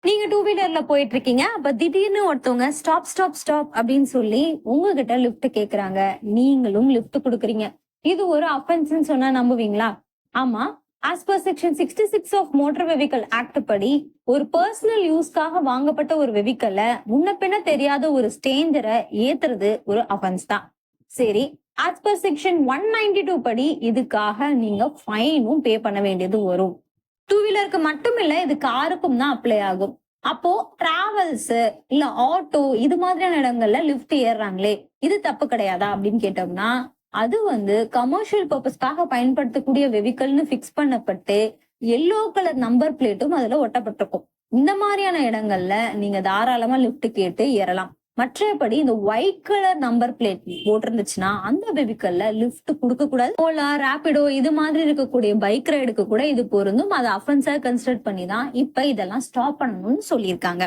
நீங்க டூ வீலர்ல போயிட்டு இருக்கீங்க. அப்ப திடீர்னு ஒருத்தவங்க ஸ்டாப் ஸ்டாப் ஸ்டாப் அப்படின்னு சொல்லி உங்ககிட்ட லிஃப்ட் கேக்குறாங்க. நீங்களும் லிஃப்ட் குடுக்குறீங்க. இது ஒரு அஃபென்ஸ்ன்னு சொன்னா நம்புவீங்களா? ஆமா. As per section 66 of motor vehicle act படி ஒரு பர்சனல் யூஸ்க்காக வாங்கப்பட்ட ஒரு வெஹிக்கிள முன்ன பின்ன தெரியாத ஒரு ஸ்ட்ரேஞ்சரை ஏத்துறது ஒரு அஃபென்ஸ் தான். சரி. ஆஸ் பர் செக்ஷன் 192 படி இதுக்காக நீங்க ஃபைனும் பே பண்ண வேண்டியது வரும். டூ வீலருக்கு மட்டும் இல்ல, இது காருக்கும் தான் அப்ளை ஆகும். அப்போ டிராவல்ஸ் இல்ல ஆட்டோ இது மாதிரியான இடங்கள்ல லிஃப்ட் ஏறுறாங்களே, இது தப்பு கிடையாதா அப்படின்னு கேட்டோம்னா, அது கமர்ஷியல் பர்பஸ்க்காக பயன்படுத்தக்கூடிய வெஹிக்கல்னு பிக்ஸ் பண்ணப்பட்டு எல்லோ கலர் நம்பர் பிளேட்டும் அதுல ஒட்டப்பட்டிருக்கும். இந்த மாதிரியான இடங்கள்ல நீங்க தாராளமா லிஃப்ட் கேட்டு ஏறலாம். மற்றபடி இந்த ஒயிட் கலர் நம்பர் பிளேட் போட்டிருந்துச்சுன்னா அந்த வெஹிக்கல்ல லிஃப்ட் கொடுக்க கூடாது. ஓலா, ராபிடோ இது மாதிரி இருக்கக்கூடிய பைக் ரைடுக்கு கூட இது பொருந்தும். அதை அஃபென்ஸா கன்சிடர் பண்ணி தான் இப்ப இதெல்லாம் ஸ்டாப் பண்ணணும்னு சொல்லியிருக்காங்க.